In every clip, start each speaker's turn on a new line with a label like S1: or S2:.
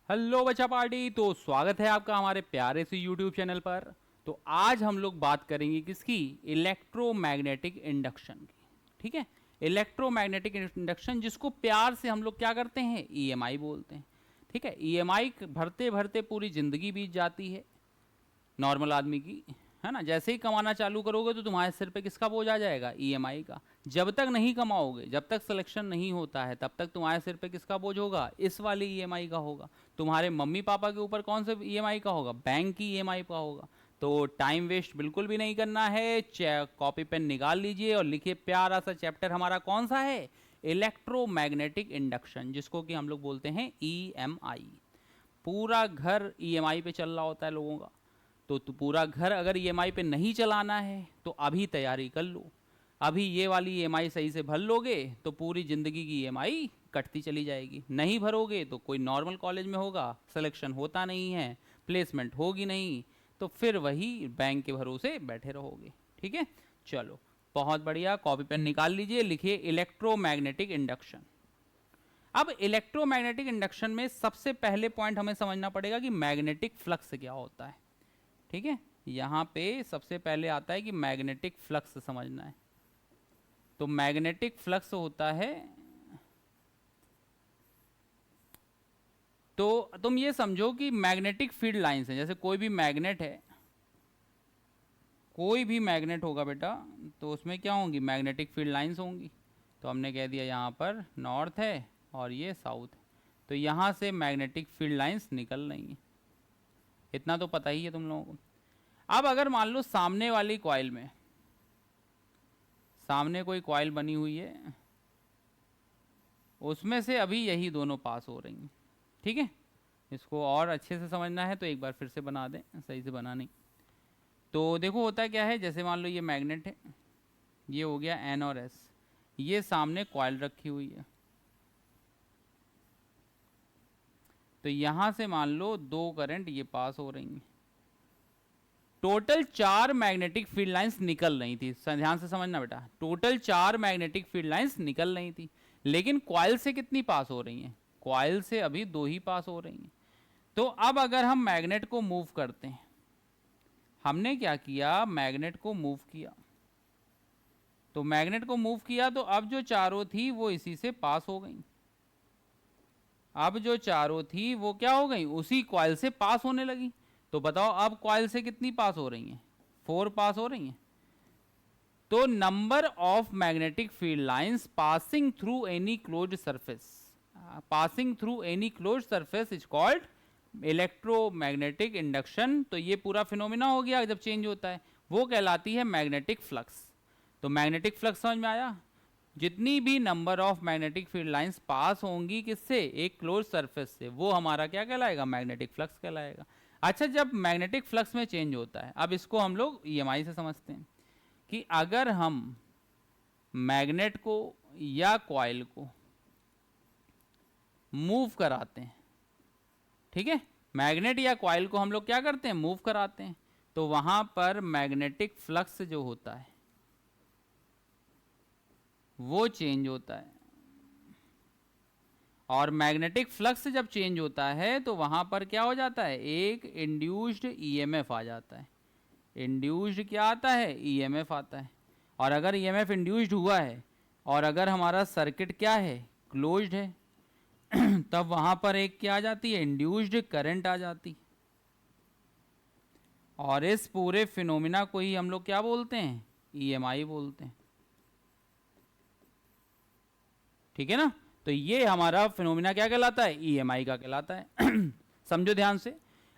S1: Hello बच्चा party. तो स्वागत है आपका हमारे प्यारे से यूट्यूब चैनल पर। तो आज हम लोग बात करेंगे किसकी? इलेक्ट्रोमैग्नेटिक इंडक्शन की। ठीक है, इलेक्ट्रोमैग्नेटिक इंडक्शन जिसको प्यार से हम लोग क्या करते हैं, ईएमआई बोलते हैं। ठीक है, ईएमआई भरते भरते पूरी जिंदगी बीत जाती है नॉर्मल आदमी की, है ना। जैसे ही कमाना चालू करोगे तो तुम्हारे सिर पे किसका बोझ आ जाएगा? ईएमआई का। जब तक नहीं कमाओगे, जब तक सिलेक्शन नहीं होता है, तब तक तुम्हारे सिर पे किसका बोझ होगा? इस वाली ईएमआई का होगा। तुम्हारे मम्मी पापा के ऊपर कौन से ईएमआई का होगा? बैंक की ईएमआई का होगा। तो टाइम वेस्ट बिल्कुल भी नहीं करना है, कॉपी पेन निकाल लीजिए और लिखिए प्यारा सा चैप्टर हमारा कौन सा है? इलेक्ट्रोमैग्नेटिक इंडक्शन, जिसको कि हम लोग बोलते हैं ईएमआई। पूरा घर ईएमआई पे चल रहा होता है लोगों का। तो पूरा घर अगर ईएमआई पे नहीं चलाना है तो अभी तैयारी कर लो। अभी ये वाली ईएमआई सही से भर लोगे तो पूरी ज़िंदगी की ईएमआई कटती चली जाएगी। नहीं भरोगे तो कोई नॉर्मल कॉलेज में होगा, सिलेक्शन होता नहीं है, प्लेसमेंट होगी नहीं, तो फिर वही बैंक के भरोसे बैठे रहोगे। ठीक है, चलो बहुत बढ़िया। कॉपी पेन निकाल लीजिए, लिखिए इलेक्ट्रोमैग्नेटिक इंडक्शन। अब इलेक्ट्रोमैग्नेटिक इंडक्शन में सबसे पहले पॉइंट हमें समझना पड़ेगा कि मैग्नेटिक फ्लक्स क्या होता है। ठीक है, यहां पे सबसे पहले आता है कि मैग्नेटिक फ्लक्स समझना है। तो मैग्नेटिक फ्लक्स होता है, तो तुम ये समझो कि मैग्नेटिक फील्ड लाइंस है। जैसे कोई भी मैग्नेट है, कोई भी मैग्नेट होगा बेटा, तो उसमें क्या होंगी? मैग्नेटिक फील्ड लाइंस होंगी। तो हमने कह दिया यहाँ पर नॉर्थ है और ये साउथ है, तो यहाँ से मैग्नेटिक फील्ड लाइंस निकल रही हैं। इतना तो पता ही है तुम लोगों को। अब अगर मान लो सामने वाली कॉइल में, सामने कोई कॉइल बनी हुई है, उसमें से अभी यही दोनों पास हो रही हैं। ठीक है, इसको और अच्छे से समझना है तो एक बार फिर से बना दें, सही से बना नहीं। तो देखो होता क्या है, जैसे मान लो ये मैग्नेट है, ये हो गया एन और एस, ये सामने कॉइल रखी हुई है। तो यहां से मान लो दो करंट ये पास हो रही हैं। टोटल 4 मैग्नेटिक फील्ड लाइंस निकल रही थी। ध्यान से समझना बेटा, टोटल 4 मैग्नेटिक फील्ड लाइंस निकल रही थी, लेकिन कॉइल से कितनी पास हो रही हैं? कॉइल से अभी 2 ही पास हो रही हैं। तो अब अगर हम मैग्नेट को मूव करते हैं, हमने क्या किया? मैग्नेट को मूव किया। तो मैग्नेट को मूव किया तो अब जो चारों थी वो इसी से पास हो गई। अब जो चारों थी वो क्या हो गई? उसी कॉइल से पास होने लगी। तो बताओ अब कॉइल से कितनी पास हो रही हैं? 4 पास हो रही हैं। तो number of magnetic field lines passing through any closed surface, passing through any closed surface is called electromagnetic induction. तो ये पूरा फिनोमिना हो गया जब चेंज होता है, वो कहलाती है मैग्नेटिक फ्लक्स। तो मैग्नेटिक फ्लक्स समझ में आया? जितनी भी number of magnetic field lines pass होंगी किससे? एक क्लोज सरफेस से, वो हमारा क्या कहलाएगा? मैग्नेटिक फ्लक्स कहलाएगा। अच्छा, जब मैग्नेटिक फ्लक्स में चेंज होता है, अब इसको हम लोग ईएमआई से समझते हैं कि अगर हम मैग्नेट को या कॉइल को मूव कराते हैं, ठीक है, मैग्नेट या कॉइल को हम लोग क्या करते हैं? मूव कराते हैं, तो वहां पर मैग्नेटिक फ्लक्स जो होता है वो चेंज होता है। और मैग्नेटिक फ्लक्स जब चेंज होता है तो वहां पर क्या हो जाता है? एक इंड्यूस्ड ईएमएफ आ जाता है। इंड्यूस्ड क्या आता है? ईएमएफ आता है। और अगर ईएमएफ इंड्यूस्ड हुआ है और अगर हमारा सर्किट क्या है? क्लोज्ड है, तब वहां पर एक क्या आ जाती है? इंड्यूस्ड करंट आ जाती। और इस पूरे फिनोमिना को ही हम लोग क्या बोलते हैं? ईएमआई बोलते हैं। ठीक है ना। तो ये हमारा फिनोमिना क्या कहलाता है? ईएमआई का कहलाता है। समझो ध्यान से,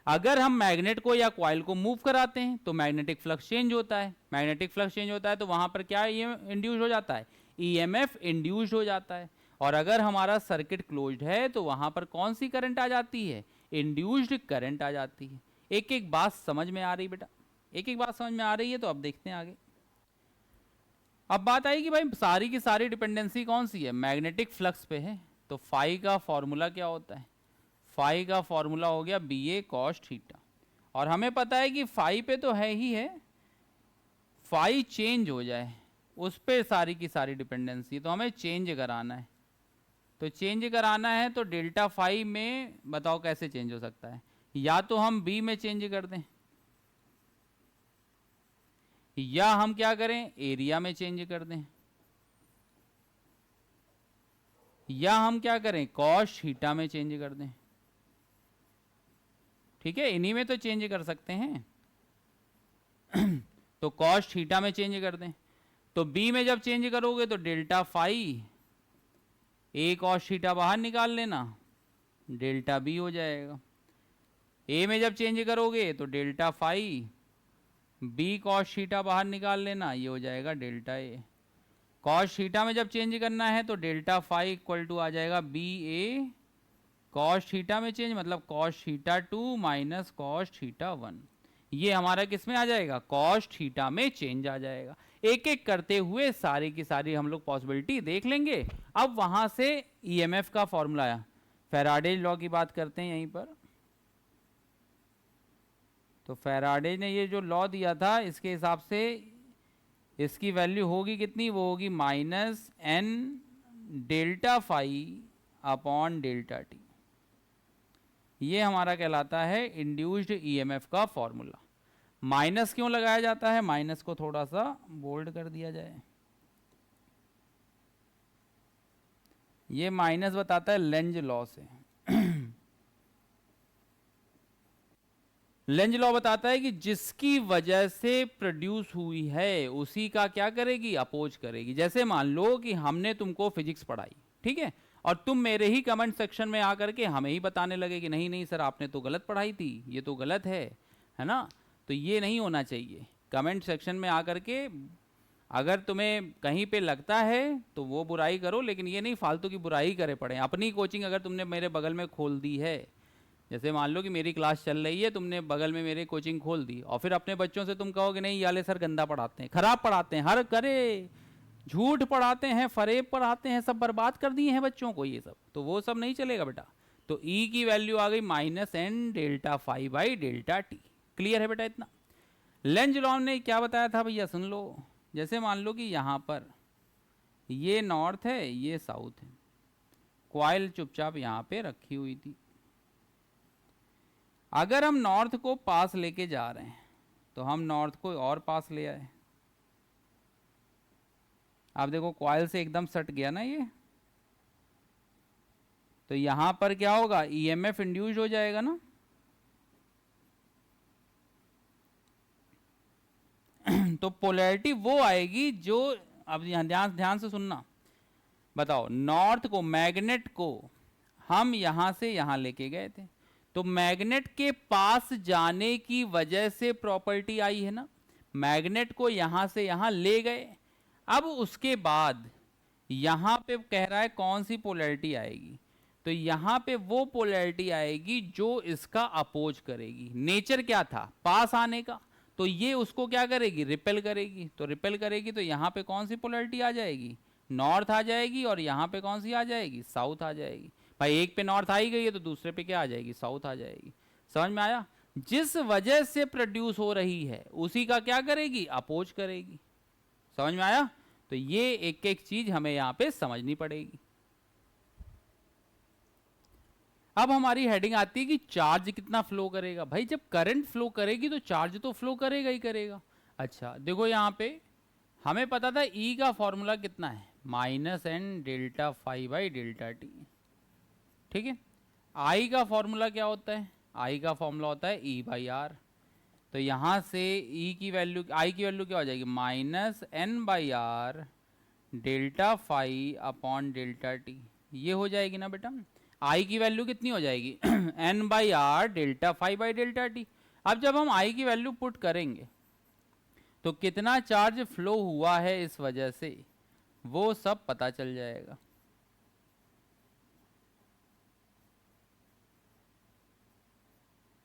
S1: अगर हम मैग्नेट को या कॉइल को मूव कराते हैं तो मैग्नेटिक फ्लक्स चेंज होता है। मैग्नेटिक फ्लक्स चेंज होता है तो वहां पर क्या इंड्यूस हो जाता है? ईएमएफ इंड्यूस्ड हो जाता है। और अगर हमारा सर्किट क्लोज्ड है तो वहां पर कौन सी करंट आ जाती है? इंड्यूस्ड करंट आ जाती है। एक एक बात समझ में आ रही बेटा? एक एक बात समझ में आ रही है? तो अब देखते हैं आगे। अब बात आई कि भाई सारी की सारी डिपेंडेंसी कौन सी है? मैग्नेटिक फ्लक्स पे है। तो फाई का फॉर्मूला क्या होता है? फाई का फॉर्मूला हो गया बी ए कॉस थीटा। और हमें पता है कि फाई पे तो है ही है, फाई चेंज हो जाए उस पे सारी की सारी डिपेंडेंसी, तो हमें चेंज कराना है। तो चेंज कराना है तो डेल्टा फाई में बताओ कैसे चेंज हो सकता है। या तो हम बी में चेंज कर दें, या हम क्या करें एरिया में चेंज कर दें, या हम क्या करें कॉस थीटा में चेंज कर दें। ठीक है, इन्हीं में तो चेंज कर सकते हैं। तो कॉस थीटा में चेंज कर दें, तो बी में जब चेंज करोगे तो डेल्टा फाई ए कॉस थीटा बाहर निकाल लेना, डेल्टा बी हो जाएगा। ए में जब चेंज करोगे तो delta phi B cos theta बाहर निकाल लेना, ये हो जाएगा डेल्टा ए। कॉस थीटा में जब चेंज करना है तो डेल्टा फाई इक्वल टू आ जाएगा बी ए कॉस थीटा में चेंज, मतलब cos theta 2 minus cos theta 1। ये हमारा किस में आ जाएगा कॉस थीटा में चेंज आ जाएगा। एक एक करते हुए सारी की सारी हम लोग पॉसिबिलिटी देख लेंगे। अब वहां से ईएमएफ का फॉर्मूला आया, फैराडे लॉ की बात करते हैं यहीं पर। तो फैराडे ने ये जो लॉ दिया था इसके हिसाब से इसकी वैल्यू होगी कितनी, वो होगी minus N delta phi upon delta T. ये हमारा कहलाता है इंड्यूस्ड ईएमएफ का फॉर्मूला। माइनस क्यों लगाया जाता है, माइनस को थोड़ा सा बोल्ड कर दिया जाए। ये माइनस बताता है लेंज लॉ से। लेंज लॉ बताता है कि जिसकी वजह से प्रोड्यूस हुई है उसी का क्या करेगी, अपोज करेगी। जैसे मान लो कि हमने तुमको फिजिक्स पढ़ाई, ठीक है, और तुम मेरे ही कमेंट सेक्शन में आकर के हमें ही बताने लगे कि नहीं नहीं सर आपने तो गलत पढ़ाई थी, ये तो गलत है ना। तो ये नहीं होना चाहिए। कमेंट सेक्शन में आकर के अगर तुम्हें कहीं पे लगता है तो वो बुराई करो, लेकिन ये नहीं फालतू की बुराई करे पड़े। अपनी कोचिंग अगर तुमने मेरे बगल में खोल दी है, जैसे मान लो कि मेरी क्लास चल रही है, तुमने बगल में मेरी कोचिंग खोल दी और फिर अपने बच्चों से तुम कहोगे नहीं याले सर गंदा पढ़ाते हैं, खराब पढ़ाते हैं, हर करे झूठ पढ़ाते हैं, फरेब पढ़ाते हैं, सब बर्बाद कर दिए हैं बच्चों को, ये सब तो वो सब नहीं चलेगा बेटा। तो ई की वैल्यू आ गई minus N delta phi by delta T. Clear है बेटा इतना। लेंज लॉ ने क्या बताया था भैया सुन लो। जैसे मान लो कि यहाँ पर ये नॉर्थ है ये साउथ है, क्वाइल चुपचाप यहाँ पे रखी हुई थी। अगर हम नॉर्थ को पास लेके जा रहे हैं तो हम नॉर्थ को और पास ले आए। आप देखो क्वाइल से एकदम सट गया ना ये, तो यहां पर क्या होगा ईएमएफ इंड्यूस्ड हो जाएगा ना। तो पोलैरिटी वो आएगी जो, अब यहां ध्यान से सुनना, बताओ नॉर्थ को मैग्नेट को हम यहां से यहां लेके गए थे, तो मैग्नेट के पास जाने की वजह से प्रॉपर्टी आई है ना। मैग्नेट को यहां से यहां ले गए, अब उसके बाद यहां पे कह रहा है कौन सी पोलैरिटी आएगी, तो यहां पे वो पोलैरिटी आएगी जो इसका अपोज करेगी। नेचर क्या था पास आने का, तो ये उसको क्या करेगी रिपेल करेगी। तो रिपेल करेगी तो यहां पे कौन सी पोलैरिटी आ जाएगी, नॉर्थ आ जाएगी, और यहां पे कौन सी आ जाएगी, साउथ आ जाएगी। भाई एक पे नॉर्थ आई गई है तो दूसरे पे क्या आ जाएगी, साउथ आ जाएगी। समझ में आया। जिस वजह से प्रोड्यूस हो रही है उसी का क्या करेगी, अपोज करेगी। समझ में आया। तो ये एक एक चीज हमें यहां पे समझनी पड़ेगी। अब हमारी हेडिंग आती है कि चार्ज कितना फ्लो करेगा। भाई जब करंट फ्लो करेगी तो चार्ज तो फ्लो करेगा ही करेगा। अच्छा देखो यहां पे हमें पता था ई का फॉर्मूला कितना है, minus N delta phi by delta T. ठीक है, आई का फॉर्मूला क्या होता है, आई का फॉर्मूला होता है ई बाई आर। तो यहां से ई की वैल्यू, आई की वैल्यू क्या हो जाएगी, minus N by R delta phi upon delta T. ये हो जाएगी ना बेटा। आई की वैल्यू कितनी हो जाएगी N by R delta phi by delta T. अब जब हम आई की वैल्यू पुट करेंगे तो कितना चार्ज फ्लो हुआ है इस वजह से वो सब पता चल जाएगा।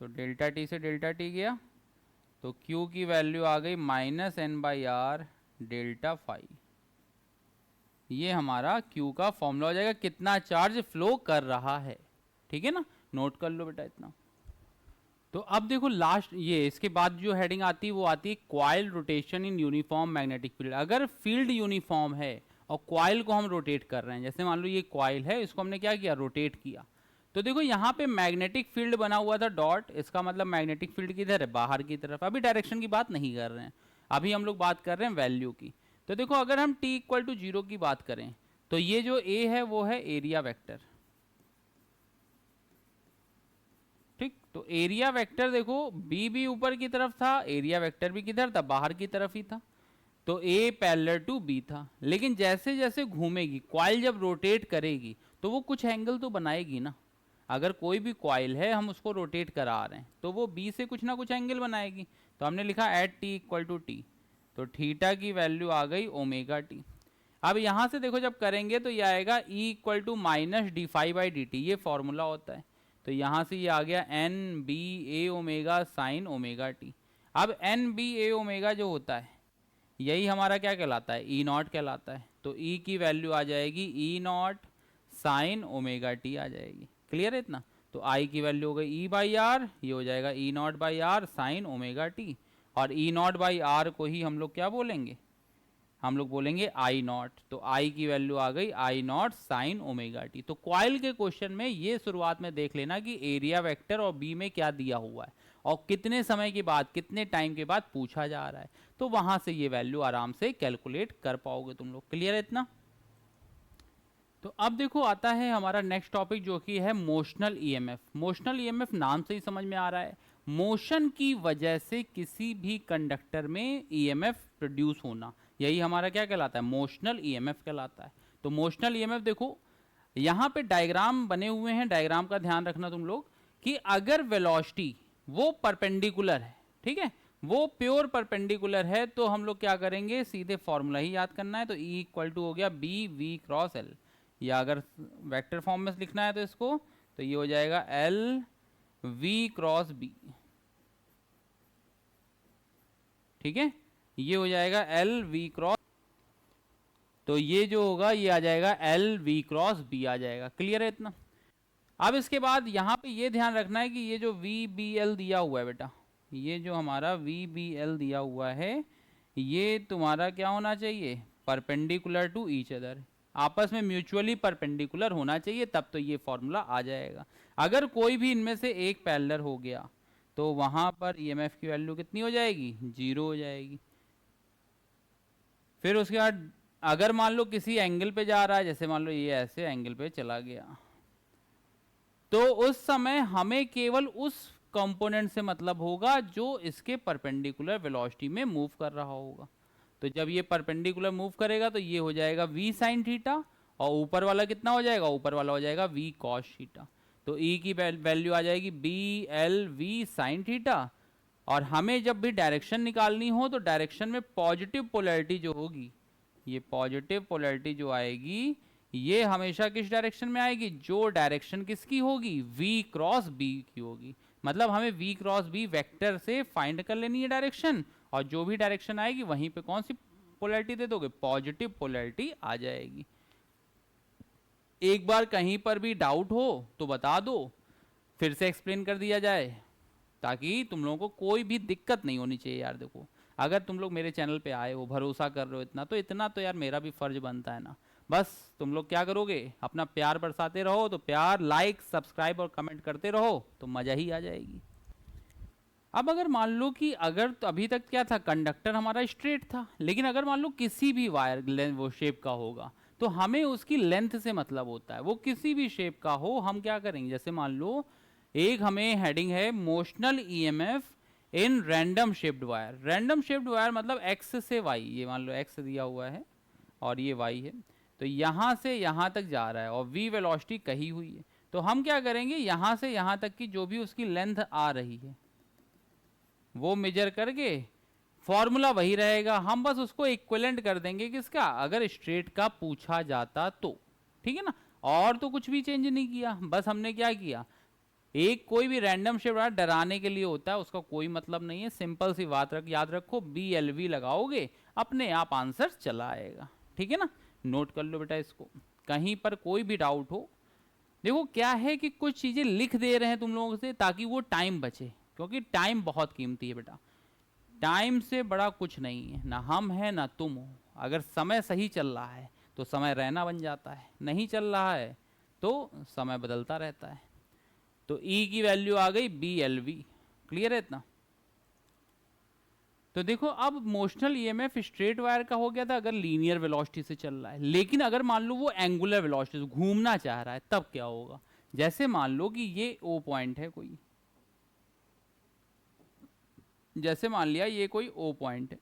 S1: तो डेल्टा टी से डेल्टा टी गया तो Q की वैल्यू आ गई minus N by R delta phi. ये हमारा Q का फॉर्मूला हो जाएगा, कितना चार्ज फ्लो कर रहा है। ठीक है ना, नोट कर लो बेटा इतना। तो अब देखो लास्ट ये इसके बाद जो हेडिंग आती है वो आती है coil rotation in uniform magnetic field. अगर फील्ड यूनिफॉर्म है और कॉइल को हम रोटेट कर रहे हैं। जैसे मान लो ये कॉइल है, इसको हमने क्या किया, रोटेट किया, तो देखो यहाँ पे मैग्नेटिक फील्ड बना हुआ था डॉट, इसका मतलब मैग्नेटिक फील्ड किधर है, बाहर की तरफ। अभी डायरेक्शन की बात नहीं कर रहे हैं, अभी हम लोग बात कर रहे हैं वैल्यू की। तो देखो अगर हम t इक्वल टू 0 की बात करें तो ये जो a है वो है एरिया वेक्टर, ठीक। तो एरिया वेक्टर देखो b भी ऊपर की तरफ था, एरिया वेक्टर भी किधर था, बाहर की तरफ ही था, तो a पैरेलल टू b था। लेकिन जैसे जैसे घूमेगी कॉइल, जब रोटेट करेगी तो वो कुछ एंगल तो बनाएगी ना। अगर कोई भी कॉइल है हम उसको रोटेट करा रहे हैं तो वो b से कुछ ना कुछ एंगल बनाएगी। तो हमने लिखा at t equal to T, तो थीटा की वैल्यू आ गई ओमेगा टी। अब यहाँ से देखो जब करेंगे तो ये आएगा E equal to minus D phi by D T, ये फॉर्मूला होता है। तो यहाँ से ये आ गया N B A omega sine omega T. अब एन बी ए ओमेगा जो होता है यही हमारा क्या कहलाता है, ई नॉट कहलाता है। तो ई की वैल्यू आ जाएगी ई नॉट साइन ओमेगा टी आ जाएगी। क्लियर है इतना? तो आई की वैल्यू हो गई ई बाई आर, ये हो जाएगा E naught by R sine omega T, और ई नॉट बाई आर को ही हम लोग क्या बोलेंगे, हम लोग बोलेंगे आई नॉट। तो आई की वैल्यू आ गई आई नॉट साइन ओमेगा टी। तो कॉइल के क्वेश्चन में ये शुरुआत में देख लेना कि एरिया वेक्टर और बी में क्या दिया हुआ है और कितने समय के बाद, कितने टाइम के बाद पूछा जा रहा है, तो वहां से ये वैल्यू आराम से कैलकुलेट कर पाओगे तुम लोग। क्लियर है इतना? तो अब देखो आता है हमारा नेक्स्ट टॉपिक जो कि है मोशनल ईएमएफ। मोशनल ईएमएफ नाम से ही समझ में आ रहा है, मोशन की वजह से किसी भी कंडक्टर में ईएमएफ प्रोड्यूस होना, यही हमारा क्या कहलाता है, मोशनल ईएमएफ कहलाता है। तो मोशनल ईएमएफ देखो यहाँ पे डायग्राम बने हुए हैं, डायग्राम का ध्यान रखना तुम लोग कि अगर वेलोसिटी वो परपेंडिकुलर है, ठीक है, वो प्योर परपेंडिकुलर है, तो हम लोग क्या करेंगे, सीधे फॉर्मूला ही याद करना है। तो E इक्वल टू हो गया बी वी क्रॉस एल, या अगर वेक्टर फॉर्म में लिखना है तो इसको, तो ये हो जाएगा एल वी क्रॉस बी, ठीक है, ये हो जाएगा एल वी क्रॉस, तो ये जो होगा ये आ जाएगा एल वी क्रॉस बी आ जाएगा। क्लियर है इतना? अब इसके बाद यहाँ पे ये ध्यान रखना है कि ये जो वी बी एल दिया हुआ है बेटा, ये जो हमारा वी बी एल दिया हुआ है, ये तुम्हारा क्या होना चाहिए, परपेंडिकुलर टू ईच अदर, आपस में म्यूचुअली परपेंडिकुलर होना चाहिए, तब तो ये फॉर्मूला आ जाएगा। अगर कोई भी इनमें से एक पैरेलल हो गया तो वहां पर ईएमएफ की वैल्यू कितनी हो जाएगी, 0 हो जाएगी। फिर उसके बाद अगर मान लो किसी एंगल पे जा रहा है, जैसे मान लो ये ऐसे एंगल पे चला गया, तो उस समय हमें केवल उस कंपोनेंट से मतलब होगा जो इसके परपेंडिकुलर वेलोसिटी में मूव कर रहा होगा। तो जब ये परपेंडिकुलर मूव करेगा तो ये हो जाएगा v साइन थीटा, और ऊपर वाला कितना हो जाएगा, ऊपर वाला हो जाएगा v कॉस थीटा। तो E की वैल्यू आ जाएगी B L V sine theta. और हमें जब भी डायरेक्शन निकालनी हो तो डायरेक्शन में पॉजिटिव पोलैरिटी जो होगी, ये पॉजिटिव पोलैरिटी जो आएगी, ये हमेशा किस डायरेक्शन में आएगी, जो डायरेक्शन किसकी होगी, v क्रॉस b की होगी। मतलब हमें v क्रॉस b वेक्टर से फाइंड कर लेनी है डायरेक्शन, और जो भी डायरेक्शन आएगी वहीं पे कौन सी पोलैरिटी दे दोगे, पॉजिटिव पोलैरिटी आ जाएगी। एक बार कहीं पर भी डाउट हो तो बता दो, फिर से एक्सप्लेन कर दिया जाए, ताकि तुम लोगों को कोई भी दिक्कत नहीं होनी चाहिए। यार देखो, अगर तुम लोग मेरे चैनल पे आए हो, भरोसा कर रहे हो इतना तो यार मेरा भी फर्ज बनता है ना। बस तुम लोग क्या करोगे, अपना प्यार बरसाते रहो, तो प्यार, लाइक, सब्सक्राइब और कमेंट करते रहो तो मजा ही आ जाएगी। अब अगर मान लो कि अगर तो अभी तक क्या था, कंडक्टर हमारा स्ट्रेट था, लेकिन अगर मान लो किसी भी वायर वो शेप का होगा, तो हमें उसकी लेंथ से मतलब होता है, वो किसी भी शेप का हो, हम क्या करेंगे, जैसे मान लो एक हमें हेडिंग है motional EMF in random shaped wire. Random shaped wire मतलब एक्स से वाई, ये मान लो एक्स दिया हुआ है और ये वाई है, तो यहाँ से यहाँ तक जा रहा है और v वेलोसिटी कही हुई है। तो हम क्या करेंगे, यहाँ से यहाँ तक की जो भी उसकी लेंथ आ रही है वो मेजर करके, फॉर्मूला वही रहेगा, हम बस उसको इक्विवेलेंट कर देंगे किसका, अगर स्ट्रेट का पूछा जाता तो, ठीक है ना। और तो कुछ भी चेंज नहीं किया, बस हमने क्या किया, एक कोई भी रैंडम शेप डराने के लिए होता है, उसका कोई मतलब नहीं है, सिंपल सी बात याद रखो, बी एल वी लगाओगे अपने आप आंसर चला आएगा, ठीक है ना। नोट कर लो बेटा इसको, कहीं पर कोई भी डाउट हो। देखो क्या है कि कुछ चीजें लिख दे रहे हैं तुम लोगों से ताकि वो टाइम बचे, क्योंकि टाइम बहुत कीमती है बेटा, टाइम से बड़ा कुछ नहीं है, ना हम है ना तुम हो। अगर समय सही चल रहा है तो समय रहना बन जाता है, नहीं चल रहा है तो समय बदलता रहता है। तो E की वैल्यू आ गई BLV। क्लियर है इतना? तो देखो अब मोशनल ईएमएफ स्ट्रेट वायर का हो गया था अगर लीनियर वेलोसिटी से चल रहा है, लेकिन अगर मान लो वो एंगुलर वेलोसिटी से घूमना चाह रहा है तब क्या होगा? जैसे मान लो कि ये O पॉइंट है कोई, जैसे मान लिया ये कोई O पॉइंट है,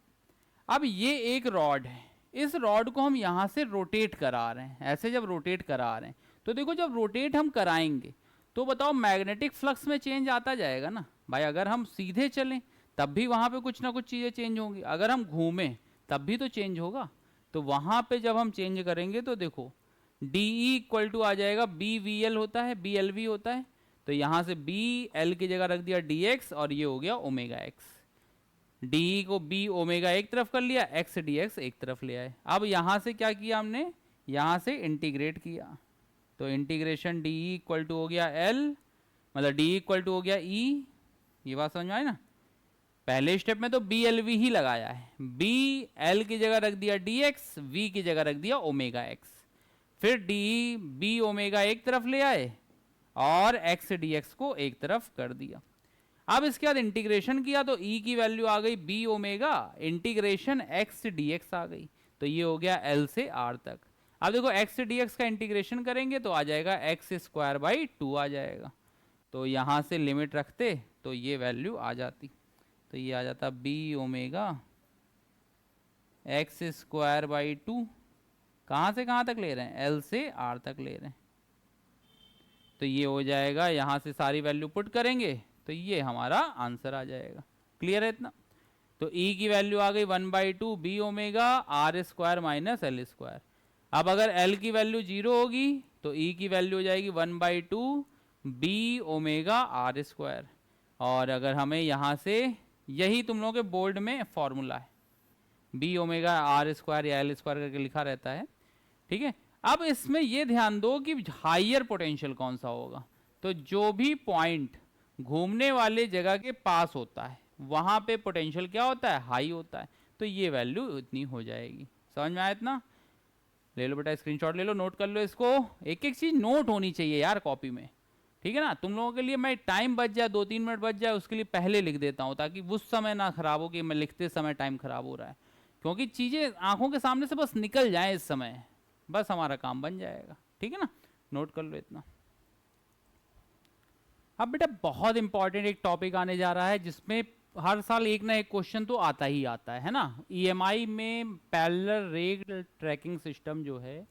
S1: अब ये एक रॉड है, इस रॉड को हम यहां से रोटेट करा रहे हैं, ऐसे जब रोटेट करा रहे हैं तो देखो जब रोटेट हम कराएंगे तो बताओ मैग्नेटिक फ्लक्स में चेंज आता जाएगा ना भाई। अगर हम सीधे चलें तब भी वहां पे कुछ ना कुछ चीजें चेंज होंगी, अगर हम घूमें तब भी तो चेंज होगा। तो वहां पे जब हम चेंज करेंगे तो देखो डी इक्वल टू आ जाएगा BVL होता है, BLV होता है, तो यहां से BL की जगह रख दिया DX और ये हो गया ओमेगा एक्स। डी को B ओमेगा एक तरफ कर लिया, एक्स DX एक तरफ ले आए। अब यहां से क्या किया हमने, यहां से इंटीग्रेट किया, तो इंटीग्रेशन डी इक्वल टू हो गया L, मतलब डी इक्वल टू हो गया E। ये बात समझ में आई ना? पहले स्टेप में तो BLV ही लगाया है, BL की जगह रख दिया DX, V की जगह रख दिया ओमेगा एक्स, फिर B ओमेगा एक तरफ ले आए और एक्स DX को एक तरफ कर दिया। अब इसके बाद इंटीग्रेशन किया तो E की वैल्यू आ गई B omega integration x DX आ गई, तो ये हो गया L से R तक। अब देखो एक्स DX का इंटीग्रेशन करेंगे तो आ जाएगा एक्स स्क्वायर बाई 2 आ जाएगा, तो यहाँ से लिमिट रखते तो ये वैल्यू आ जाती, तो ये आ जाता B omega x square by 2, कहाँ से कहाँ तक ले रहे हैं, L से R तक ले रहे हैं, तो ये हो जाएगा, यहाँ से सारी वैल्यू पुट करेंगे तो ये हमारा आंसर आ जाएगा। क्लियर है इतना? तो E की वैल्यू आ गई 1/2 B omega R square minus L square. अब अगर L की वैल्यू 0 होगी तो E की वैल्यू हो जाएगी 1/2 B ओमेगा R स्क्वायर, और अगर हमें यहाँ से, यही तुम लोगों के बोर्ड में फॉर्मूला है, B ओमेगा R स्क्वायर या L स्क्वायर करके लिखा रहता है, ठीक है। अब इसमें ये ध्यान दो कि हाइयर पोटेंशियल कौन सा होगा, तो जो भी पॉइंट घूमने वाले जगह के पास होता है वहां पे पोटेंशियल क्या होता है, हाई होता है, तो ये वैल्यू इतनी हो जाएगी। समझ में आया इतना? ले लो बेटा स्क्रीनशॉट ले लो, नोट कर लो इसको, एक एक चीज नोट होनी चाहिए यार कॉपी में, ठीक है ना। तुम लोगों के लिए मैं टाइम बच जाए, 2-3 मिनट बच जाए उसके लिए पहले लिख देता हूँ, ताकि उस समय ना खराब हो कि मैं लिखते समय टाइम खराब हो रहा है, क्योंकि चीजें आंखों के सामने से बस निकल जाए इस समय, बस हमारा काम बन जाएगा, ठीक है ना। नोट कर लो इतना। अब बेटा बहुत इंपॉर्टेंट एक टॉपिक आने जा रहा है जिसमें हर साल एक ना एक क्वेश्चन तो आता ही आता है ना। ईएमआई में पैरेलल रेल ट्रैकिंग सिस्टम जो है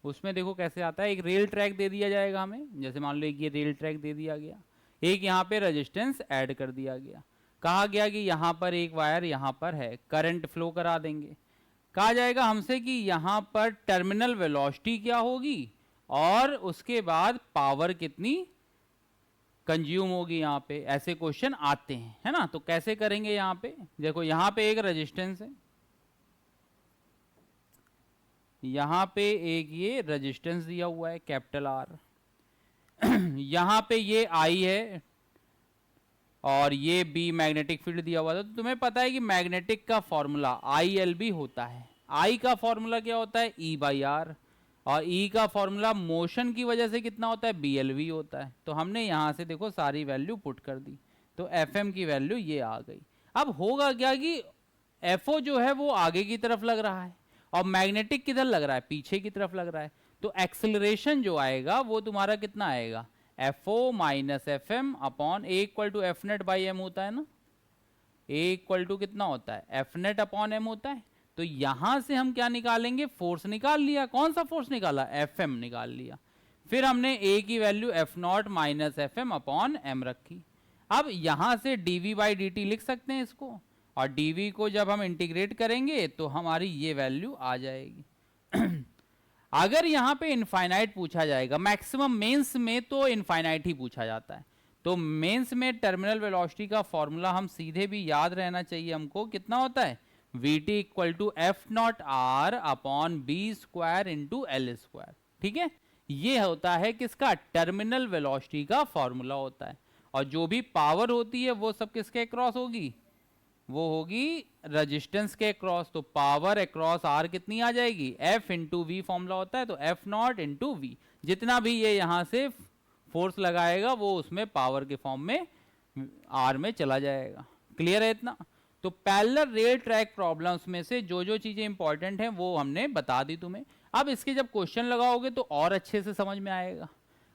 S1: उसमें देखो कैसे आता है, एक रेल ट्रैक दे दिया जाएगा हमें, जैसे मान लो एक ये रेल ट्रैक दे दिया गया, एक यहाँ पे रेजिस्टेंस ऐड कर दिया गया, कहा गया कि यहाँ पर एक वायर यहाँ पर है, करंट फ्लो करा देंगे, कहा जाएगा हमसे कि यहाँ पर टर्मिनल वेलोसिटी क्या होगी और उसके बाद पावर कितनी कंज्यूम होगी। यहाँ पे ऐसे क्वेश्चन आते हैं, है ना। तो कैसे करेंगे, यहाँ पे देखो, यहाँ पे एक रेजिस्टेंस है, यहाँ पे एक ये रेजिस्टेंस दिया हुआ है कैपिटल R, यहाँ पे ये I है और ये B मैग्नेटिक फील्ड दिया हुआ था। तो तुम्हें पता है कि मैग्नेटिक का फॉर्मूला ILB होता है, I का फॉर्मूला क्या होता है E/R, और E का फॉर्मूला मोशन की वजह से कितना होता है BLV होता है। तो हमने यहाँ से देखो सारी वैल्यू पुट कर दी, तो FM की वैल्यू ये आ गई। अब होगा क्या कि FO जो है वो आगे की तरफ लग रहा है और मैग्नेटिक किधर लग रहा है, पीछे की तरफ लग रहा है, तो एक्सेलरेशन जो आएगा वो तुम्हारा कितना आएगा, FO minus FM upon A equal to F net by M होता है ना। A इक्वल टू कितना होता है, एफ नेट अपॉन एम होता है। तो यहां से हम क्या निकालेंगे, फोर्स निकाल लिया। कौन सा फोर्स निकाला, FM निकाल लिया। फिर हमने A की value F0 minus FM upon M रखी। अब यहां से dv बाई dt लिख सकते हैं इसको, और dv को जब हम इंटीग्रेट करेंगे तो हमारी ये वैल्यू आ जाएगी। अगर यहाँ पे इनफाइनाइट पूछा जाएगा, मैक्सिमम मेंस में तो इनफाइनाइट ही पूछा जाता है, तो मेंस में टर्मिनल वेलोसिटी का फॉर्मूला हम सीधे भी याद रहना चाहिए हमको, कितना होता है Vt equal to F0R upon B square into L square. ठीक है, ये होता है किसका, टर्मिनल वेलोसिटी का फॉर्मूला होता है। और जो भी पावर होती है वो सब किसके क्रॉस होगी, वो होगी रेजिस्टेंस के अक्रॉस, तो पावर अक्रॉस आर कितनी आ जाएगी, एफ इंटू वी फॉर्मूला होता है, तो एफ नॉट इंटू वी, जितना भी ये यहाँ से फोर्स लगाएगा वो उसमें पावर के फॉर्म में आर में चला जाएगा। क्लियर है इतना? तो पैरेलल रेल ट्रैक प्रॉब्लम्स में से जो जो चीजें इंपॉर्टेंट हैं वो हमने बता दी तुम्हें। अब इसके जब क्वेश्चन लगाओगे तो और अच्छे से समझ में आएगा।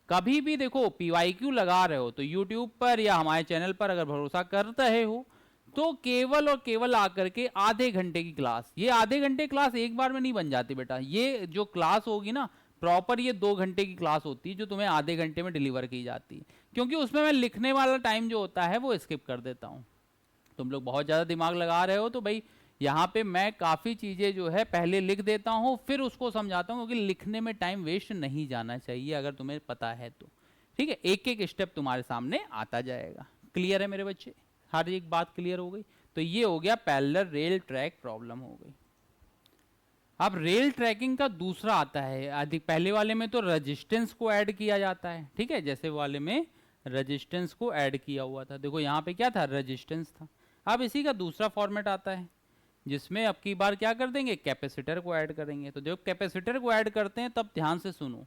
S1: कभी भी देखो पीवाईक्यू लगा रहे हो तो यूट्यूब पर या हमारे चैनल पर अगर भरोसा कर रहे हो तो केवल और केवल आकर के आधे घंटे की क्लास, ये आधे घंटे क्लास एक बार में नहीं बन जाती बेटा, ये जो क्लास होगी ना प्रॉपर ये 2 घंटे की क्लास होती है जो तुम्हें आधे घंटे में डिलीवर की जाती है, क्योंकि उसमें मैं लिखने वाला टाइम जो होता है वो स्किप कर देता हूँ। तुम लोग बहुत ज़्यादा दिमाग लगा रहे हो तो भाई यहाँ पे मैं काफ़ी चीज़ें जो है पहले लिख देता हूँ फिर उसको समझाता हूँ, क्योंकि लिखने में टाइम वेस्ट नहीं जाना चाहिए अगर तुम्हें पता है तो। ठीक है, एक एक स्टेप तुम्हारे सामने आता जाएगा। क्लियर है मेरे बच्चे? हर एक बात क्लियर हो गई? तो ये हो गया पैरेलल रेल ट्रैक प्रॉब्लम हो गई। अब रेल ट्रैकिंग का दूसरा आता है, अधिक पहले वाले में तो रेजिस्टेंस को ऐड किया जाता है, ठीक है, जैसे वाले में रेजिस्टेंस को ऐड किया हुआ था, देखो यहाँ पे क्या था, रेजिस्टेंस था। अब इसी का दूसरा फॉर्मेट आता है जिसमें अब की बार क्या कर देंगे, कैपेसिटर को ऐड करेंगे। तो जब कैपेसिटर को ऐड करते हैं तब ध्यान से सुनो,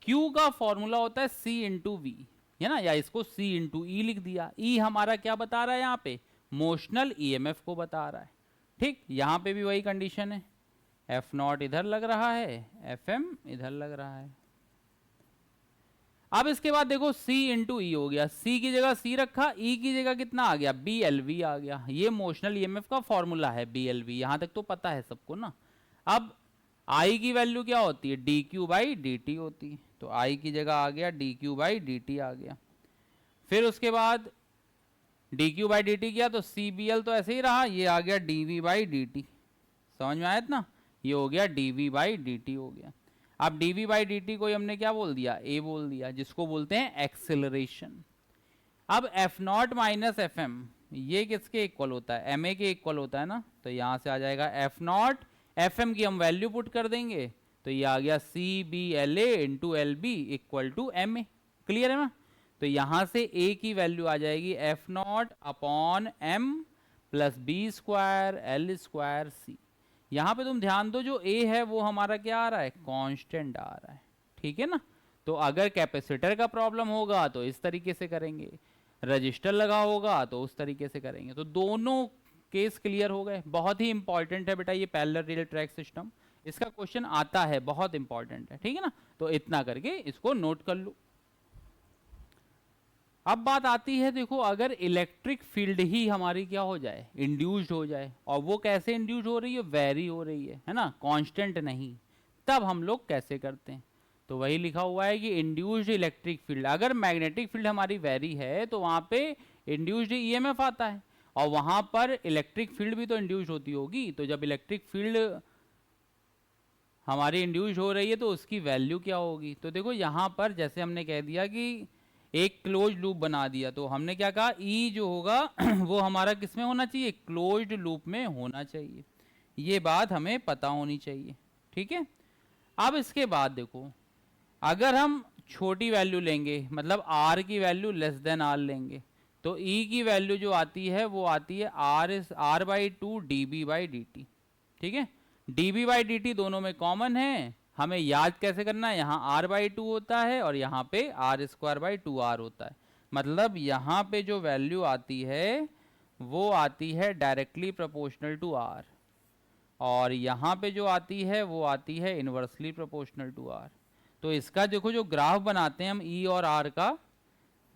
S1: Q का फॉर्मूला होता है C इंटू वी, है ना, या इसको C इंटू ई लिख दिया। E हमारा क्या बता रहा है यहाँ पे, मोशनल EMF को बता रहा है। ठीक, यहाँ पे भी वही कंडीशन है, एफ नॉट इधर लग रहा है, एफ एम इधर लग रहा है। अब इसके बाद देखो C इंटू ई हो गया, C की जगह C रखा, E की जगह कितना आ गया, BLV आ गया। ये मोशनल EMF का फॉर्मूला है BLV, यहां तक तो पता है सबको ना। अब I की वैल्यू क्या होती है, dq बाई dt होती है, तो I की जगह आ गया dq बाई dt आ गया। फिर उसके बाद dq बाई dt किया तो CBL तो ऐसे ही रहा, ये आ गया dv बाई dt, समझ में आया ना, ये हो गया dv बाई dt हो गया। अब dv बाई dt को हमने क्या बोल दिया, a बोल दिया, जिसको बोलते हैं एक्सेलरेशन। अब F naught minus F M ये किसके इक्वल होता है, ma के इक्वल होता है ना, तो यहाँ से आ जाएगा एफ नॉट, एफ एम की हम वैल्यू पुट कर देंगे तो ये आ गया C B L A into L B equal to M A. Clear है ना? तो यहाँ से a की वैल्यू आ जाएगी F naught upon M plus B square L square C. यहाँ पे तुम ध्यान दो जो a है वो हमारा क्या आ रहा है, कांस्टेंट आ रहा है। ठीक है ना? तो अगर कैपेसिटर का प्रॉब्लम होगा तो इस तरीके से करेंगे, रजिस्टर लगा होगा तो उस तरीके से करेंगे। तो दोनों केस क्लियर हो गए। बहुत ही इंपॉर्टेंट है बेटा ये पैरेलल रेल ट्रैक सिस्टम, इसका क्वेश्चन आता है, बहुत इंपॉर्टेंट है। ठीक है ना? तो इतना करके इसको नोट कर लो। अब बात आती है, देखो अगर इलेक्ट्रिक फील्ड ही हमारी क्या हो जाए, इंड्यूस्ड हो जाए, और वो कैसे इंड्यूस्ड हो रही है, वेरी हो रही है ना, कांस्टेंट नहीं, तब हम लोग कैसे करते हैं? तो वही लिखा हुआ है कि इंड्यूस्ड इलेक्ट्रिक फील्ड, अगर मैग्नेटिक फील्ड हमारी वेरी है तो वहां पे इंड्यूस्ड ईएमएफ आता है, और वहां पर इलेक्ट्रिक फील्ड भी तो इंड्यूस्ड होती होगी। तो जब इलेक्ट्रिक फील्ड हमारी इंड्यूस्ड हो रही है तो उसकी वैल्यू क्या होगी? तो देखो यहाँ पर जैसे हमने कह दिया कि एक क्लोज लूप बना दिया, तो हमने क्या कहा, ई जो होगा वो हमारा किस में होना चाहिए, क्लोज्ड लूप में होना चाहिए। ये बात हमें पता होनी चाहिए। ठीक है? अब इसके बाद देखो, अगर हम छोटी वैल्यू लेंगे, मतलब आर की वैल्यू लेस देन आर लेंगे, तो ई की वैल्यू जो आती है वो आती है R by two D B by D T. ठीक है? D B by D T दोनों में कॉमन है, हमें याद कैसे करना है, यहाँ आर बाई टू होता है और यहाँ पे R square by two R होता है। मतलब यहाँ पे जो वैल्यू आती है वो आती है डायरेक्टली प्रोपोर्शनल टू आर, और यहाँ पे जो आती है वो आती है इनवर्सली प्रोपोर्शनल टू आर। तो इसका देखो जो ग्राफ बनाते हैं हम ई और आर का,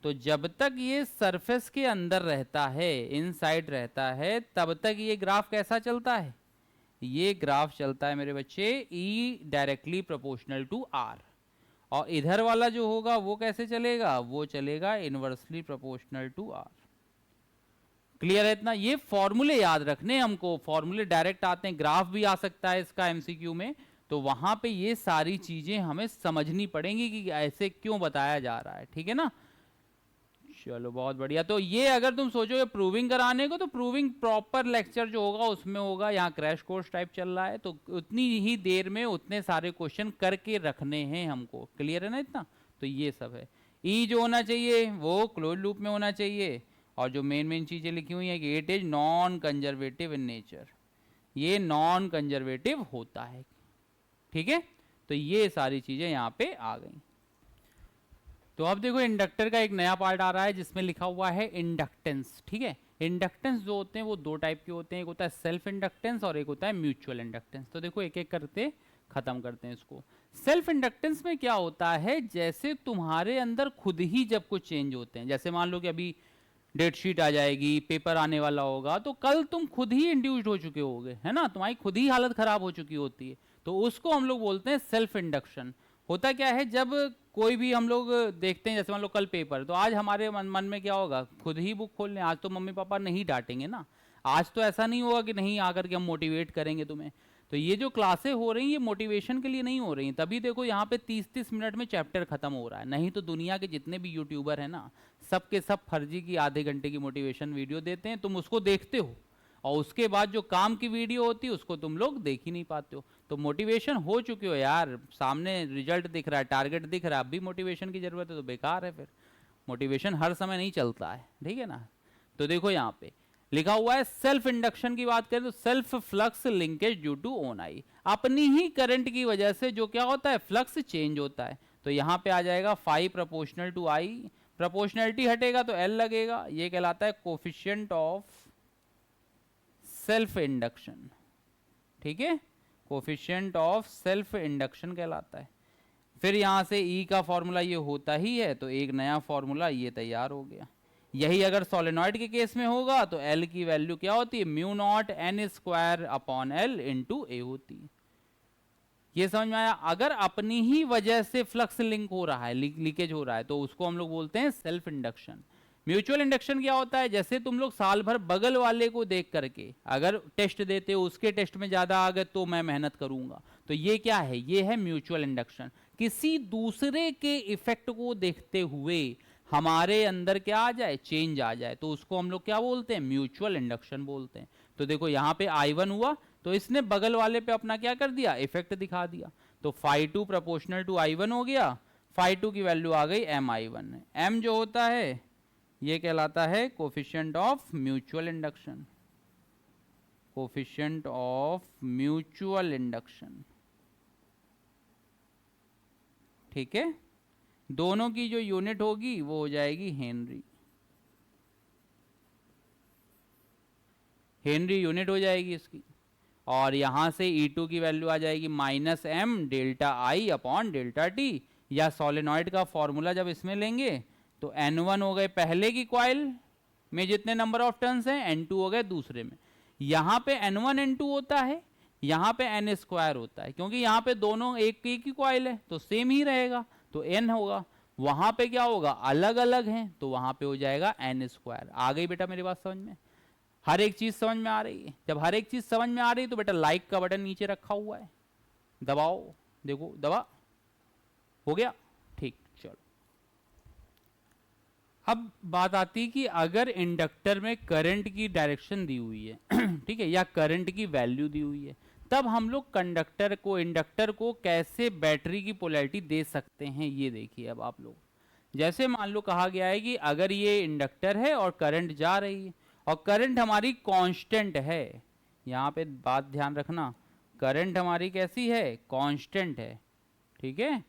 S1: तो जब तक ये सरफेस के अंदर रहता है, इनसाइड रहता है, तब तक ये ग्राफ कैसा चलता है, ये ग्राफ चलता है मेरे बच्चे E directly proportional to R, और इधर वाला जो होगा वो कैसे चलेगा, वो चलेगा inversely proportional to R. Clear है इतना? ये फॉर्मूले याद रखने हमको, फॉर्मूले डायरेक्ट आते हैं, ग्राफ भी आ सकता है इसका एमसीक्यू में, तो वहां पे ये सारी चीजें हमें समझनी पड़ेंगी कि ऐसे क्यों बताया जा रहा है। ठीक है ना? चलो बहुत बढ़िया। तो ये अगर तुम सोचो प्रूविंग कराने को, तो प्रूविंग प्रॉपर लेक्चर जो होगा उसमें होगा, यहाँ क्रैश कोर्स टाइप चल रहा है, तो उतनी ही देर में उतने सारे क्वेश्चन करके रखने हैं हमको। क्लियर है ना इतना? तो ये सब है। ई जो होना चाहिए वो क्लोज लूप में होना चाहिए, और जो मेन मेन चीज़ें लिखी हुई हैं कि it is non conservative in nature, ये नॉन कंजर्वेटिव होता है। ठीक है, तो ये सारी चीज़ें यहाँ पे आ गई। तो अब देखो इंडक्टर का एक नया पार्ट आ रहा है जिसमें लिखा हुआ है इंडक्टेंस। ठीक है, इंडक्टेंस जो होते हैं वो दो टाइप के होते हैं, एक होता है सेल्फ इंडक्टेंस और एक होता है म्यूचुअल इंडक्टेंस। तो देखो एक एक करते खत्म करते हैं इसको। सेल्फ इंडक्टेंस में क्या होता है, जैसे तुम्हारे अंदर खुद ही जब कुछ चेंज होते हैं, जैसे मान लो कि अभी डेट शीट आ जाएगी, पेपर आने वाला होगा, तो कल तुम खुद ही इंड्यूस्ड हो चुके होगे, है ना, तुम्हारी खुद ही हालत खराब हो चुकी होती है, तो उसको हम लोग बोलते हैं सेल्फ इंडक्शन। होता क्या है, जब कोई भी हम लोग देखते हैं, जैसे मान लो कल पेपर, तो आज हमारे मन में क्या होगा, खुद ही बुक खोल लें, आज तो मम्मी पापा नहीं डांटेंगे ना, आज तो ऐसा नहीं होगा कि नहीं आकर के हम मोटिवेट करेंगे तुम्हें। तो ये जो क्लासें हो रही हैं ये मोटिवेशन के लिए नहीं हो रही हैं, तभी देखो यहाँ पे 30-30 मिनट में चैप्टर खत्म हो रहा है। नहीं तो दुनिया के जितने भी यूट्यूबर हैं ना, सब के सब फर्जी की आधे घंटे की मोटिवेशन वीडियो देते हैं, तुम उसको देखते हो और उसके बाद जो काम की वीडियो होती है उसको तुम लोग देख ही नहीं पाते हो। तो मोटिवेशन हो चुके हो यार, सामने रिजल्ट दिख रहा है, टारगेट दिख रहा है, अब भी मोटिवेशन की जरूरत है तो बेकार है, फिर मोटिवेशन हर समय नहीं चलता है, ठीक है ना। तो देखो यहाँ पे लिखा हुआ है सेल्फ इंडक्शन की बात करें तो self flux linkage due to own I, अपनी ही करंट की वजह से जो क्या होता है, फ्लक्स चेंज होता है। तो यहाँ पे आ जाएगा 5 प्रोपोर्शनल टू आई, प्रोपोर्शनलिटी हटेगा तो एल लगेगा, ये कहलाता है कोफिशिएंट ऑफ सेल्फ इंडक्शन। ठीक है, कोफिशिएंट ऑफ सेल्फ इंडक्शन कहलाता है। फिर यहां से ई का फॉर्मूला ये होता ही है, तो एक नया फॉर्मूला ये तैयार हो गया। यही अगर सोलेनॉइड के केस में होगा तो एल की वैल्यू क्या होती है, mu naught N square upon L into A होती है। ये समझ में आया। अगर अपनी ही वजह से फ्लक्स लिंक हो रहा है, लीकेज हो रहा है, तो उसको हम लोग बोलते हैं सेल्फ इंडक्शन। म्यूचुअल इंडक्शन क्या होता है, जैसे तुम लोग साल भर बगल वाले को देख करके अगर टेस्ट देते हो, उसके टेस्ट में ज्यादा आ गए तो मैं मेहनत करूंगा, तो ये क्या है, ये है म्यूचुअल इंडक्शन। किसी दूसरे के इफेक्ट को देखते हुए हमारे अंदर क्या आ जाए, चेंज आ जाए, तो उसको हम लोग क्या बोलते हैं, म्यूचुअल इंडक्शन बोलते हैं। तो देखो यहाँ पे I1 हुआ तो इसने बगल वाले पे अपना क्या कर दिया, इफेक्ट दिखा दिया, तो φ2 प्रोपोर्शनल टू I1 हो गया, φ2 की वैल्यू आ गई MI1। M जो होता है ये कहलाता है coefficient of mutual induction, coefficient of mutual induction. ठीक है, दोनों की जो यूनिट होगी वो हो जाएगी हेनरी, हेनरी यूनिट हो जाएगी इसकी। और यहां से E2 की वैल्यू आ जाएगी minus M delta I upon delta T, या सोलेनॉइड का फॉर्मूला जब इसमें लेंगे तो N1 हो गए पहले की कॉइल में जितने नंबर ऑफ टर्न्स हैं, N2 हो गए दूसरे में। यहाँ पे N1 N2 होता है, यहाँ पे N स्क्वायर होता है, क्योंकि यहाँ पे दोनों एक ही कॉइल है तो सेम ही रहेगा, तो N होगा। वहां पे क्या होगा, अलग अलग हैं, तो वहां पे हो जाएगा N स्क्वायर। आ गई बेटा मेरी बात समझ में, हर एक चीज समझ में आ रही है। जब हर एक चीज समझ में आ रही है तो बेटा लाइक का बटन नीचे रखा हुआ है, दबाओ, देखो दबा, हो गया, ठीक। चलो अब बात आती है कि अगर इंडक्टर में करंट की डायरेक्शन दी हुई है ठीक है, या करंट की वैल्यू दी हुई है, तब हम लोग कंडक्टर को, इंडक्टर को कैसे बैटरी की पोलैरिटी दे सकते हैं, ये देखिए। अब आप लोग जैसे मान लो कहा गया है कि अगर ये इंडक्टर है और करंट जा रही है और करंट हमारी कांस्टेंट है, यहाँ पे बात ध्यान रखना, करंट हमारी कैसी है, कांस्टेंट है, ठीक है,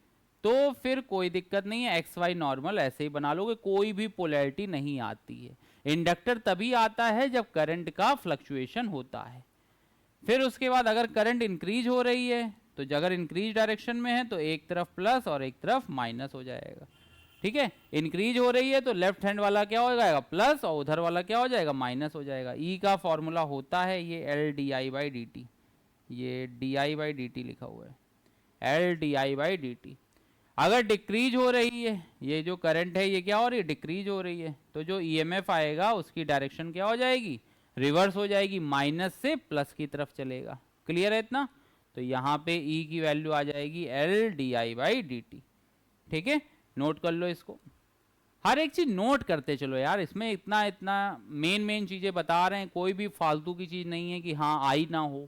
S1: तो फिर कोई दिक्कत नहीं है, एक्स वाई नॉर्मल ऐसे ही बना लोगे, कोई भी पोलैरिटी नहीं आती है। इंडक्टर तभी आता है जब करंट का फ्लक्चुएशन होता है। फिर उसके बाद अगर करंट इंक्रीज हो रही है तो अगर इंक्रीज डायरेक्शन में है तो एक तरफ प्लस और एक तरफ माइनस हो जाएगा, ठीक है। इंक्रीज हो रही है तो लेफ्ट हैंड वाला क्या हो जाएगा, प्लस, और उधर वाला क्या हो जाएगा, माइनस हो जाएगा। ई का फॉर्मूला होता है ये L D I by D T, ये D I by D T लिखा हुआ है, L D I by D T. अगर डिक्रीज हो रही है, ये जो करंट है ये क्या हो रही है, डिक्रीज हो रही है, तो जो ईएमएफ आएगा उसकी डायरेक्शन क्या हो जाएगी, रिवर्स हो जाएगी, माइनस से प्लस की तरफ चलेगा। क्लियर है इतना। तो यहाँ पे ई की वैल्यू आ जाएगी L D I by D T, ठीक है, नोट कर लो इसको। हर एक चीज नोट करते चलो यार, इसमें इतना इतना मेन चीजें बता रहे हैं, कोई भी फालतू की चीज नहीं है कि हाँ आई ना हो।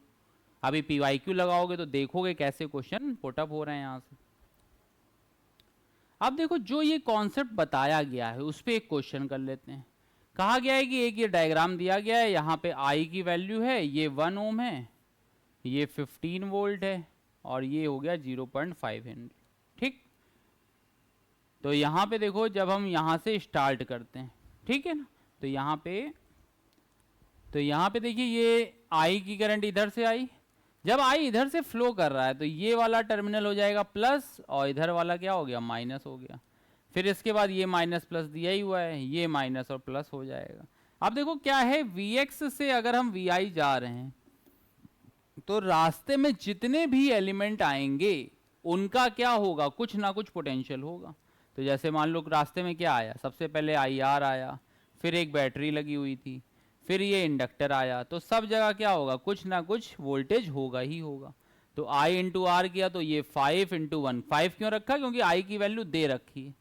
S1: अभी पीवाईक्यू लगाओगे तो देखोगे कैसे क्वेश्चन पुटअप हो रहे हैं यहाँ से। अब देखो जो ये कॉन्सेप्ट बताया गया है उस पर एक क्वेश्चन कर लेते हैं। कहा गया है कि एक ये डायग्राम दिया गया है, यहाँ पे आई की वैल्यू है, ये 1 ओम है, ये 15 वोल्ट है, और ये हो गया 0.5 हेनरी। ठीक, तो यहाँ पे देखो जब हम यहाँ से स्टार्ट करते हैं, ठीक है ना, तो यहाँ पे देखिए ये आई की करंट इधर से आई, जब आई इधर से फ्लो कर रहा है तो ये वाला टर्मिनल हो जाएगा प्लस, और इधर वाला क्या हो गया, माइनस हो गया। फिर इसके बाद ये माइनस प्लस दिया ही हुआ है, ये माइनस और प्लस हो जाएगा। अब देखो क्या है, Vx से अगर हम Vi जा रहे हैं तो रास्ते में जितने भी एलिमेंट आएंगे उनका क्या होगा, कुछ ना कुछ पोटेंशियल होगा। तो जैसे मान लो रास्ते में क्या आया, सबसे पहले IR आया, फिर एक बैटरी लगी हुई थी, फिर ये इंडक्टर आया, तो सब जगह क्या होगा, कुछ ना कुछ वोल्टेज होगा ही होगा। तो I इंटू आर किया तो ये 5 इंटू 1, 5 क्यों रखा, क्योंकि I की वैल्यू दे रखी है,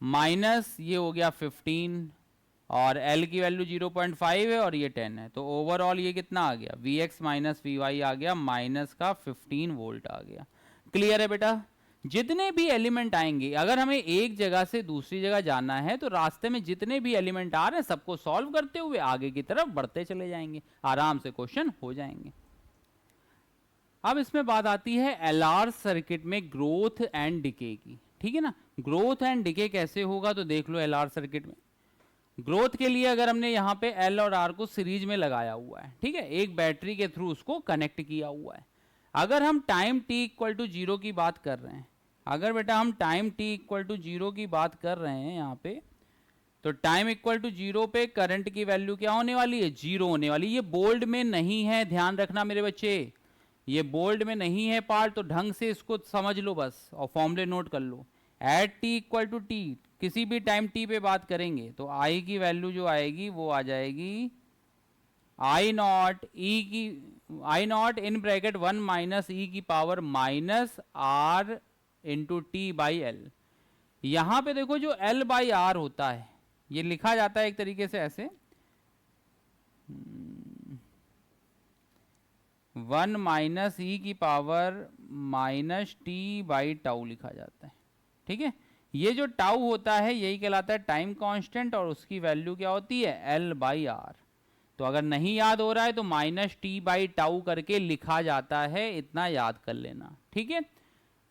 S1: माइनस ये हो गया 15, और L की वैल्यू 0.5 है और ये 10 है, तो ओवरऑल ये कितना आ गया, Vx माइनस Vy आ गया, माइनस का 15 वोल्ट आ गया। क्लियर है बेटा, जितने भी एलिमेंट आएंगे, अगर हमें एक जगह से दूसरी जगह जाना है तो रास्ते में जितने भी एलिमेंट आ रहे हैं सबको सॉल्व करते हुए आगे की तरफ बढ़ते चले जाएंगे, आराम से क्वेश्चन हो जाएंगे। अब इसमें बात आती है LR सर्किट में ग्रोथ एंड डिके की, ठीक है ना। ग्रोथ एंड डिके कैसे होगा, तो देख लो LR सर्किट में ग्रोथ के लिए अगर हमने यहाँ पे L और R को सीरीज में लगाया हुआ है, ठीक है, एक बैटरी के थ्रू उसको कनेक्ट किया हुआ है। अगर हम टाइम t इक्वल टू 0 की बात कर रहे हैं, अगर बेटा हम टाइम t इक्वल टू 0 की बात कर रहे हैं यहाँ पे, तो टाइम इक्वल टू 0 पे करंट की वैल्यू क्या होने वाली है, 0 होने वाली। ये बोल्ड में नहीं है, ध्यान रखना मेरे बच्चे, ये बोल्ड में नहीं है पार्ट, तो ढंग से इसको समझ लो बस और फॉर्मूले नोट कर लो। At t equal to T, किसी भी टाइम t पे बात करेंगे तो I की वैल्यू जो आएगी वो आ जाएगी I naught in bracket 1 minus E की power minus R into T by L. यहां पे देखो जो L बाई आर होता है ये लिखा जाता है एक तरीके से ऐसे, 1 माइनस ई की power minus T by tau लिखा जाता है, ठीक है। ये जो टाउ होता है यही कहलाता है टाइम कांस्टेंट, और उसकी वैल्यू क्या होती है, L बाई आर। तो अगर नहीं याद हो रहा है तो माइनस टी बाई टाउ करके लिखा जाता है, इतना याद कर लेना, ठीक है।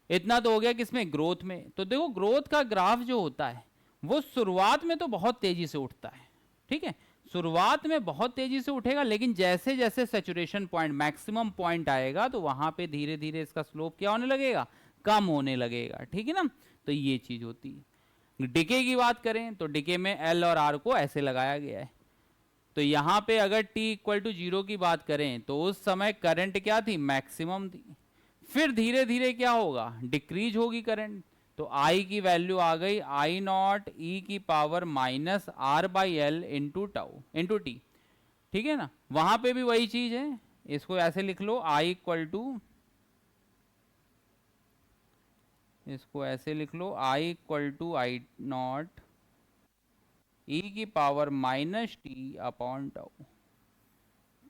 S1: इतना तो हो गया किसमें, ग्रोथ में। तो देखो ग्रोथ का ग्राफ जो होता है वो शुरुआत में तो बहुत तेजी से उठता है, ठीक है, शुरुआत में बहुत तेजी से उठेगा, लेकिन जैसे जैसे सैचुरेशन पॉइंट, मैक्सिमम पॉइंट आएगा तो वहां पे धीरे धीरे इसका स्लोप क्या होने लगेगा, कम होने लगेगा, ठीक है ना। तो ये चीज होती है। डिके की बात करें तो डिके में L और R को ऐसे लगाया गया है। तो यहां पे अगर t इक्वल टू 0 की बात करें तो उस समय करंट क्या थी, मैक्सिमम थी, फिर धीरे धीरे क्या होगा, डिक्रीज होगी करंट। तो I की वैल्यू आ गई I नॉट ई की power minus R by L into tau into T, ठीक है ना। वहां पे भी वही चीज है, इसको ऐसे लिख लो, I इक्वल टू, इसको ऐसे लिख लो, I equal to I naught E की power minus T upon tau.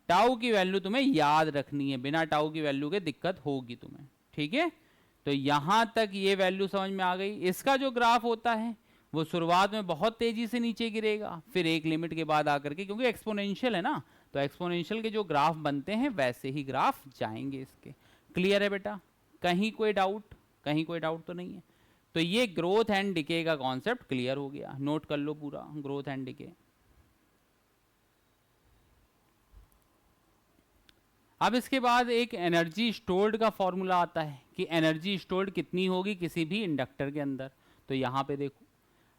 S1: Tau की वैल्यू तुम्हें याद रखनी है, बिना टाउ की वैल्यू के दिक्कत होगी तुम्हें, ठीक है। तो यहां तक ये वैल्यू समझ में आ गई। इसका जो ग्राफ होता है वो शुरुआत में बहुत तेजी से नीचे गिरेगा, फिर एक लिमिट के बाद आकर के, क्योंकि एक्सपोनेंशियल है ना, तो एक्सपोनेंशियल के जो ग्राफ बनते हैं वैसे ही ग्राफ जाएंगे इसके। क्लियर है बेटा, कहीं कोई डाउट, कहीं कोई डाउट तो नहीं है। तो ये ग्रोथ एंड डिके का कॉन्सेप्ट क्लियर हो गया, नोट कर लो पूरा, ग्रोथ एंड डिके। अब इसके बाद एक एनर्जी स्टोर्ड का फॉर्मूला आता है कि एनर्जी स्टोर्ड कितनी होगी किसी भी इंडक्टर के अंदर। तो यहां पे देखो,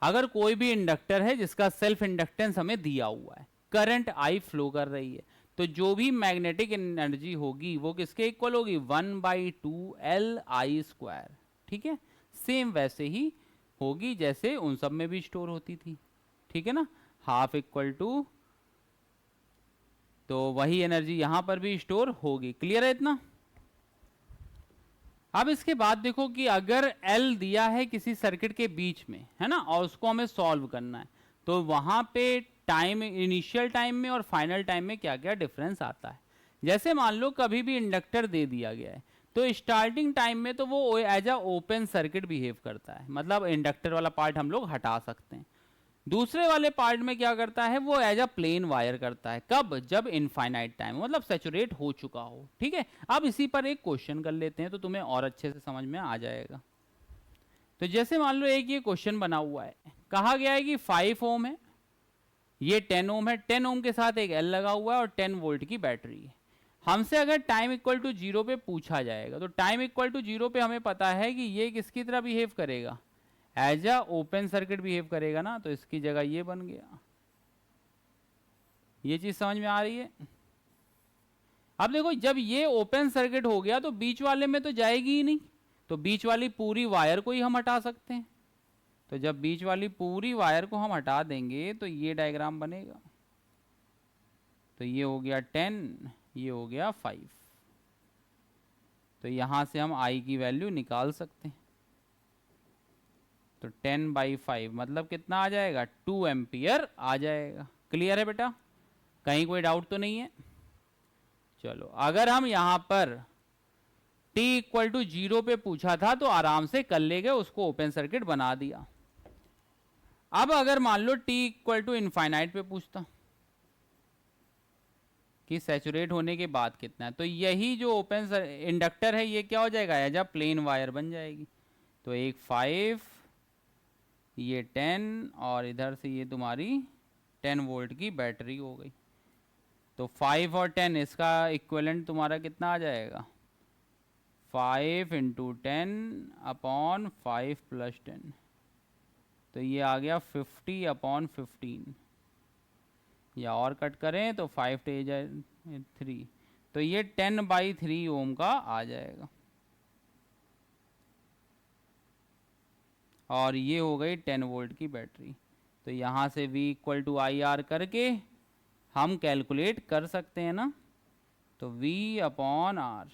S1: अगर कोई भी इंडक्टर है जिसका सेल्फ इंडक्टेंस हमें दिया हुआ है, करंट I फ्लो कर रही है, तो जो भी मैग्नेटिक एनर्जी होगी वो किसके इक्वल होगी, 1/2 LI स्क्वायर, ठीक है। सेम वैसे ही होगी जैसे उन सब में भी स्टोर होती थी, ठीक है ना, हाफ इक्वल टू, तो वही एनर्जी यहां पर भी स्टोर होगी। क्लियर है इतना। अब इसके बाद देखो कि अगर L दिया है किसी सर्किट के बीच में, है ना, और उसको हमें सॉल्व करना है, तो वहां पे टाइम, इनिशियल टाइम में और फाइनल टाइम में क्या क्या डिफरेंस आता है। जैसे मान लो कभी भी इंडक्टर दे दिया गया है, तो स्टार्टिंग टाइम में तो वो as a open circuit behave करता है, मतलब इंडक्टर वाला पार्ट हम लोग हटा सकते हैं। दूसरे वाले पार्ट में क्या करता है, वो एज अ प्लेन वायर करता है। कब? जब इनफाइनाइट टाइम, मतलब सैचुरेट हो चुका हो। ठीक है, अब इसी पर एक क्वेश्चन कर लेते हैं तो तुम्हें और अच्छे से समझ में आ जाएगा। तो जैसे मान लो एक ये क्वेश्चन बना हुआ है, कहा गया है कि 5 ओम है, ये 10 ओम है, 10 ओम के साथ एक एल लगा हुआ है और 10 वोल्ट की बैटरी है। हमसे अगर टाइम इक्वल टू 0 पे पूछा जाएगा, तो टाइम इक्वल टू 0 पे हमें पता है कि ये किसकी तरह बिहेव करेगा, as a open circuit behave करेगा ना। तो इसकी जगह ये बन गया। ये चीज समझ में आ रही है? अब देखो, जब ये ओपन सर्किट हो गया तो बीच वाले में तो जाएगी ही नहीं, तो बीच वाली पूरी वायर को ही हम हटा सकते हैं। तो जब बीच वाली पूरी वायर को हम हटा देंगे तो ये डायग्राम बनेगा। तो ये हो गया 10, ये हो गया 5। तो यहां से हम I की वैल्यू निकाल सकते हैं। तो 10/5 मतलब कितना आ जाएगा, 2 एम्पियर आ जाएगा। क्लियर है बेटा? कहीं कोई डाउट तो नहीं है? चलो, अगर हम यहां पर t इक्वल टू 0 पे पूछा था तो आराम से कर ले गए, उसको ओपन सर्किट बना दिया। अब अगर मान लो t इक्वल टू इनफाइनाइट पे पूछता कि सैचुरेट होने के बाद कितना है, तो यही जो ओपन इंडक्टर है ये क्या हो जाएगा, एज अ प्लेन वायर बन जाएगी। तो एक 5, ये 10 और इधर से ये तुम्हारी 10 वोल्ट की बैटरी हो गई। तो 5 और 10 इसका इक्विवेलेंट तुम्हारा कितना आ जाएगा, 5 × 10/5 + 10। तो ये आ गया 50/15, या और कट करें तो 5 × 3, तो ये 10/3 ओम का आ जाएगा। और ये हो गई 10 वोल्ट की बैटरी। तो यहाँ से V = IR करके हम कैलकुलेट कर सकते हैं ना। तो V/R,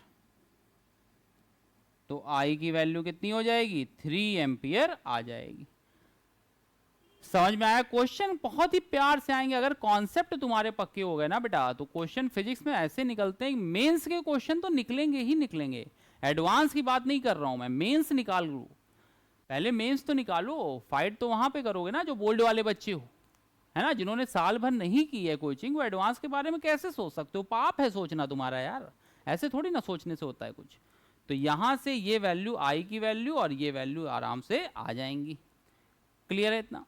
S1: तो I की वैल्यू कितनी हो जाएगी, 3 एम्पियर आ जाएगी। समझ में आया? क्वेश्चन बहुत ही प्यार से आएंगे। अगर कॉन्सेप्ट तुम्हारे पक्के हो गए ना बेटा, तो क्वेश्चन फिजिक्स में ऐसे निकलते हैं। मेंस के क्वेश्चन तो निकलेंगे ही निकलेंगे। एडवांस की बात नहीं कर रहा हूं मैं, मेंस निकाल लूं। पहले मेंस तो निकालो, फाइट तो वहां पे करोगे ना जो बोल्ड वाले बच्चे हो, है ना, जिन्होंने साल भर नहीं की है कोचिंग। वो एडवांस के बारे में कैसे सोच सकते हो? पाप है सोचना तुम्हारा यार, ऐसे थोड़ी ना सोचने से होता है कुछ। तो यहां से ये वैल्यू, I की वैल्यू और ये वैल्यू आराम से आ जाएंगी। क्लियर है इतना?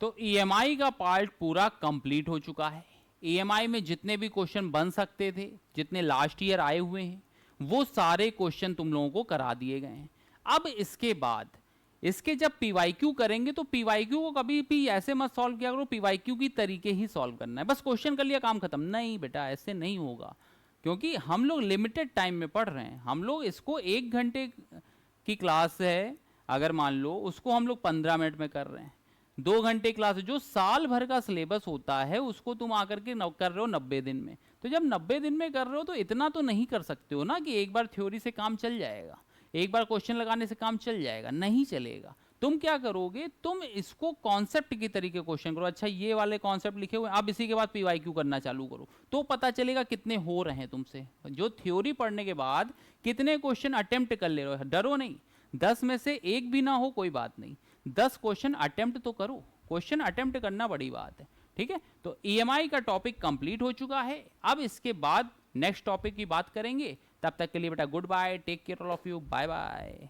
S1: तो EMI का पार्ट पूरा कंप्लीट हो चुका है। EMI में जितने भी क्वेश्चन बन सकते थे, जितने लास्ट ईयर आए हुए हैं, वो सारे क्वेश्चन तुम लोगों को करा दिए गए हैं। अब इसके बाद इसके जब PYQ करेंगे तो PYQ को कभी भी ऐसे मत सॉल्व किया करो, PYQ की तरीके ही सॉल्व करना है। बस क्वेश्चन कर लिया काम खत्म, नहीं बेटा, ऐसे नहीं होगा। क्योंकि हम लोग लिमिटेड टाइम में पढ़ रहे हैं। हम लोग इसको 1 घंटे की क्लास है, अगर मान लो उसको हम लोग 15 मिनट में कर रहे हैं। 2 घंटे क्लास, जो साल भर का सिलेबस होता है उसको तुम आकर के कर रहे हो 90 दिन में। तो जब 90 दिन में कर रहे हो तो इतना तो नहीं कर सकते हो ना कि एक बार थ्योरी से काम चल जाएगा, एक बार क्वेश्चन लगाने से काम चल जाएगा, नहीं चलेगा। तुम क्या करोगे, तुम इसको कॉन्सेप्ट की तरीके क्वेश्चन करो। अच्छा, ये वाले कॉन्सेप्ट लिखे हुए, अब इसी के बाद PYQ करना चालू करो, तो पता चलेगा कितने हो रहे हैं तुमसे। जो थ्योरी पढ़ने के बाद कितने क्वेश्चन अटेम्प्ट कर ले रहे हो, डरो नहीं। 10 में से 1 भी ना हो कोई बात नहीं, 10 क्वेश्चन अटेम्प्ट तो करो। क्वेश्चन अटेम्प्ट करना बड़ी बात है, ठीक है। तो EMI का टॉपिक कंप्लीट हो चुका है। अब इसके बाद नेक्स्ट टॉपिक की बात करेंगे। तब तक के लिए बेटा good bye, take care all of you, bye bye.